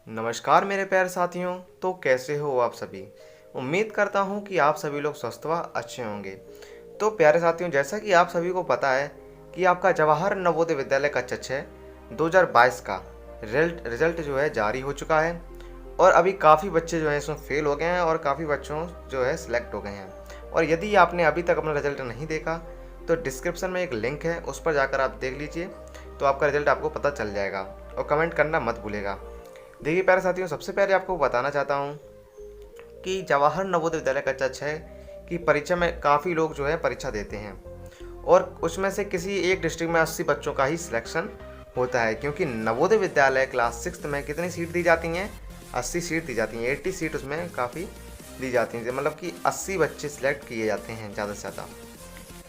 नमस्कार मेरे प्यारे साथियों। तो कैसे हो आप सभी। उम्मीद करता हूँ कि आप सभी लोग स्वस्थ व अच्छे होंगे। तो प्यारे साथियों, जैसा कि आप सभी को पता है कि आपका जवाहर नवोदय विद्यालय कक्षा 6 2022 का रिजल्ट जो है जारी हो चुका है। और अभी काफ़ी बच्चे जो हैं इसमें फेल हो गए हैं और काफ़ी बच्चों जो है सिलेक्ट हो गए हैं। और यदि आपने अभी तक अपना रिजल्ट नहीं देखा तो डिस्क्रिप्शन में एक लिंक है, उस पर जाकर आप देख लीजिए, तो आपका रिजल्ट आपको पता चल जाएगा। और कमेंट करना मत भूलेगा। देखिए प्यारे साथियों, सबसे पहले आपको बताना चाहता हूँ कि जवाहर नवोदय विद्यालय कक्षा 6 की परीक्षा में काफ़ी लोग जो है परीक्षा देते हैं। और उसमें से किसी एक डिस्ट्रिक्ट में 80 बच्चों का ही सिलेक्शन होता है, क्योंकि नवोदय विद्यालय क्लास 6 में कितनी सीट दी जाती हैं, 80 सीट दी जाती हैं। 80 सीट उसमें काफ़ी दी जाती हैं, मतलब कि 80 बच्चे सिलेक्ट किए जाते हैं ज़्यादा से ज़्यादा।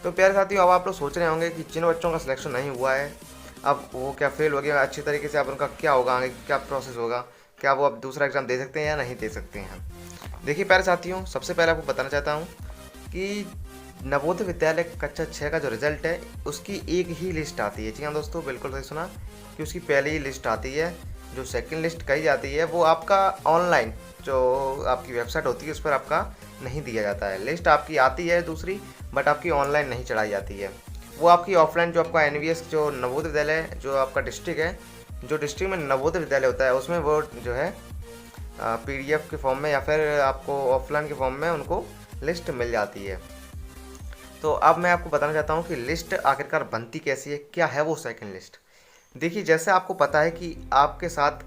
तो प्यारे साथियों, अब आप लोग सोच रहे होंगे कि जिन बच्चों का सिलेक्शन नहीं हुआ है, अब वो क्या फेल हो गया अच्छी तरीके से, अब उनका क्या होगा, आगे क्या प्रोसेस होगा, क्या वो अब दूसरा एग्ज़ाम दे सकते हैं या नहीं दे सकते हैं। देखिए प्यारे साथियों, सबसे पहले आपको बताना चाहता हूँ कि नवोदय विद्यालय कक्षा 6 का जो रिज़ल्ट है उसकी एक ही लिस्ट आती है। जी हाँ दोस्तों, बिल्कुल सही सुना कि उसकी पहले ही लिस्ट आती है। जो सेकंड लिस्ट कही जाती है वो आपका ऑनलाइन जो आपकी वेबसाइट होती है उस पर आपका नहीं दिया जाता है। लिस्ट आपकी आती है दूसरी, बट आपकी ऑनलाइन नहीं चढ़ाई जाती है। वो आपकी ऑफलाइन जो आपका एनवीएस जो नवोदय विद्यालय जो आपका डिस्ट्रिक्ट है, जो डिस्ट्रिक्ट में नवोदय विद्यालय होता है उसमें वो जो है पीडीएफ के फॉर्म में या फिर आपको ऑफलाइन के फॉर्म में उनको लिस्ट मिल जाती है। तो अब मैं आपको बताना चाहता हूँ कि लिस्ट आखिरकार बनती कैसी है, क्या है वो सेकंड लिस्ट। देखिए, जैसे आपको पता है कि आपके साथ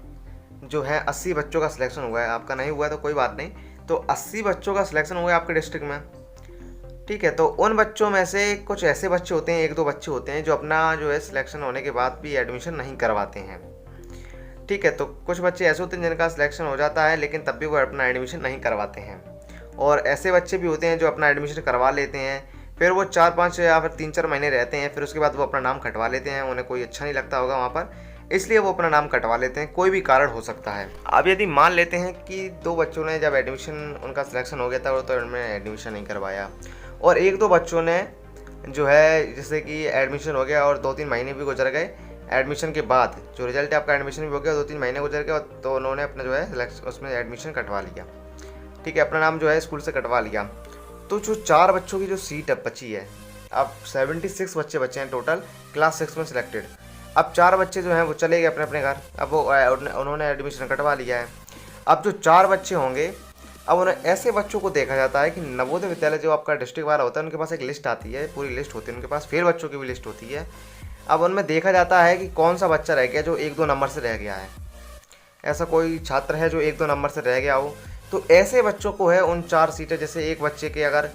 जो है 80 बच्चों का सिलेक्शन हुआ है, आपका नहीं हुआ है तो कोई बात नहीं। तो 80 बच्चों का सिलेक्शन हुआ है आपके डिस्ट्रिक्ट में, ठीक है। तो उन बच्चों में से कुछ ऐसे बच्चे होते हैं, एक दो बच्चे होते हैं जो अपना जो है सिलेक्शन होने के बाद भी एडमिशन नहीं करवाते हैं, ठीक है। तो कुछ बच्चे ऐसे होते हैं जिनका सिलेक्शन हो जाता है लेकिन तब भी वो अपना एडमिशन नहीं करवाते हैं। और ऐसे बच्चे भी होते हैं जो अपना एडमिशन करवा लेते हैं, फिर वो 4-5 या फिर 3-4 महीने रहते हैं, फिर उसके बाद वो अपना नाम कटवा लेते हैं। उन्हें कोई अच्छा नहीं लगता होगा वहाँ पर, इसलिए वो अपना नाम कटवा लेते हैं। कोई भी कारण हो सकता है। अब यदि मान लेते हैं कि दो बच्चों ने जब एडमिशन उनका सिलेक्शन हो गया था तो उन्होंने एडमिशन नहीं करवाया, और एक दो बच्चों ने जो है जैसे कि एडमिशन हो गया और 2-3 महीने भी गुजर गए, एडमिशन के बाद जो रिजल्ट है आपका एडमिशन भी हो गया, 2-3 महीने गुजर गए, तो उन्होंने अपना जो है उसमें एडमिशन कटवा लिया, ठीक है, अपना नाम जो है स्कूल से कटवा लिया। तो जो 4 बच्चों की जो सीट अब बची है, अब 76 बच्चे बचे हैं टोटल क्लास 6 में सिलेक्टेड। अब 4 बच्चे जो हैं वो चले गए अपने अपने घर, अब वो उन्होंने एडमिशन कटवा लिया है। अब जो 4 बच्चे होंगे, अब उन्हें ऐसे बच्चों को देखा जाता है कि नवोदय विद्यालय जो आपका डिस्ट्रिक्ट वाला होता है उनके पास एक लिस्ट आती है, पूरी लिस्ट होती है उनके पास, फेल बच्चों की भी लिस्ट होती है। अब उनमें देखा जाता है कि कौन सा बच्चा रह गया जो 1-2 नंबर से रह गया है, ऐसा कोई छात्र है जो 1-2 नंबर से रह गया हो। तो ऐसे बच्चों को है उन 4 सीटें, जैसे एक बच्चे के अगर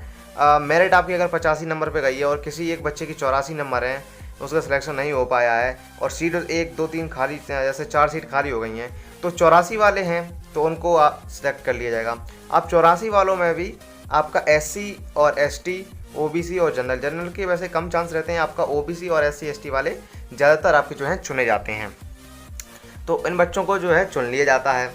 मेरिट आपकी अगर 85 नंबर पे गई है और किसी एक बच्चे की 84 नंबर हैं, उसका सिलेक्शन नहीं हो पाया है और सीट 1-2-3 खाली, जैसे 4 सीट खाली हो गई हैं, तो 84 वाले हैं तो उनको आप सिलेक्ट कर लिया जाएगा। अब 84 वालों में भी आपका एससी और एसटी, ओबीसी और जनरल के वैसे कम चांस रहते हैं, आपका ओबीसी और एससी एसटी वाले ज़्यादातर आपके जो हैं चुने जाते हैं। तो इन बच्चों को जो है चुन लिया जाता है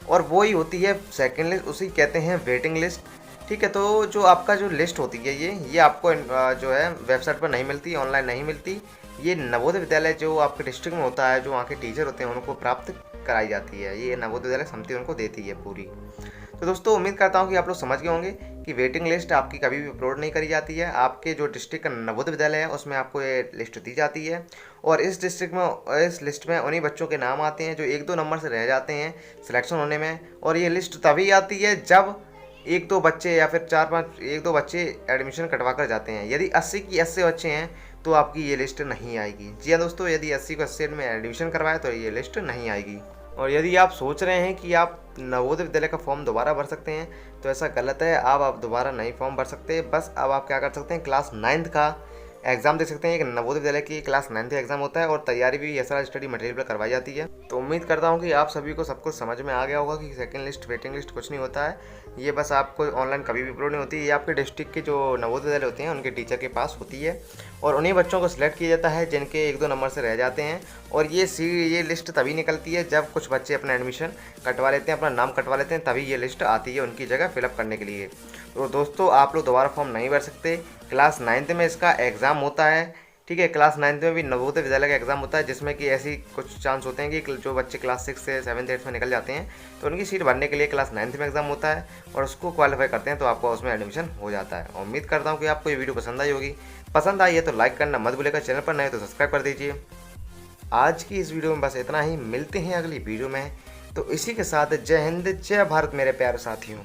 और वो ही होती है सेकंड लिस्ट, उसी कहते हैं वेटिंग लिस्ट, ठीक है। तो जो आपका जो लिस्ट होती है ये आपको जो है वेबसाइट पर नहीं मिलती, ऑनलाइन नहीं मिलती। ये नवोदय विद्यालय जो आपके डिस्ट्रिक्ट में होता है, जो वहाँ के टीचर होते हैं उनको प्राप्त कराई जाती है, ये नवोदय विद्यालय समिति उनको देती है पूरी। तो दोस्तों, उम्मीद करता हूँ कि आप लोग समझ गए होंगे कि वेटिंग लिस्ट आपकी कभी भी अपलोड नहीं करी जाती है। आपके जो डिस्ट्रिक्ट का नवोदय विद्यालय है उसमें आपको ये लिस्ट दी जाती है, और इस डिस्ट्रिक्ट में इस लिस्ट में उन्हीं बच्चों के नाम आते हैं जो 1-2 नंबर से रह जाते हैं सिलेक्शन होने में। और ये लिस्ट तभी आती है जब 1-2 बच्चे या फिर 4-5 1-2 बच्चे एडमिशन कटवा कर जाते हैं। यदि 80 की 80 बच्चे हैं तो आपकी ये लिस्ट नहीं आएगी। जी हाँ दोस्तों, यदि 80 को 80 में एडमिशन करवाए तो ये लिस्ट नहीं आएगी। और यदि आप सोच रहे हैं कि आप नवोदय विद्यालय का फॉर्म दोबारा भर सकते हैं, तो ऐसा गलत है। आप दोबारा नहीं फॉर्म भर सकते। बस अब आप क्या कर सकते हैं, क्लास 9th का एग्ज़ाम दे सकते हैं। एक नवोदय विद्यालय की क्लास 9th एग्ज़ाम होता है और तैयारी भी ऐसा स्टडी मटेरियल पर करवाई जाती है। तो उम्मीद करता हूँ कि आप सभी को सब कुछ समझ में आ गया होगा कि सेकंड लिस्ट वेटिंग लिस्ट कुछ नहीं होता है। ये बस आपको ऑनलाइन कभी भी अपलोड नहीं होती, ये आपके डिस्ट्रिक्ट के जो नवोदय विद्यालय होते हैं उनके टीचर के पास होती है, और उन्हीं बच्चों को सिलेक्ट किया जाता है जिनके 1-2 नंबर से रह जाते हैं। और ये लिस्ट तभी निकलती है जब कुछ बच्चे अपना एडमिशन कटवा लेते हैं, अपना नाम कटवा लेते हैं, तभी ये लिस्ट आती है उनकी जगह फिलअप करने के लिए। तो दोस्तों, आप लोग दोबारा फॉर्म नहीं भर सकते। क्लास 9th में इसका एग्ज़ाम होता है, ठीक है। क्लास 9th में भी नवोदय विद्यालय का एग्ज़ाम होता है, जिसमें कि ऐसी कुछ चांस होते हैं कि जो बच्चे क्लास 6 से 7th 8th में निकल जाते हैं तो उनकी सीट भरने के लिए क्लास 9th में एग्ज़ाम होता है और उसको क्वालिफाई करते हैं तो आपका उसमें एडमिशन हो जाता है। उम्मीद करता हूँ कि आपको ये वीडियो पसंद आई होगी। पसंद आई है तो लाइक करना मत भूलिएगा, चैनल पर नए तो सब्सक्राइब कर दीजिए। आज की इस वीडियो में बस इतना ही, मिलते हैं अगली वीडियो में। तो इसी के साथ जय हिंद जय भारत मेरे प्यारे साथियों।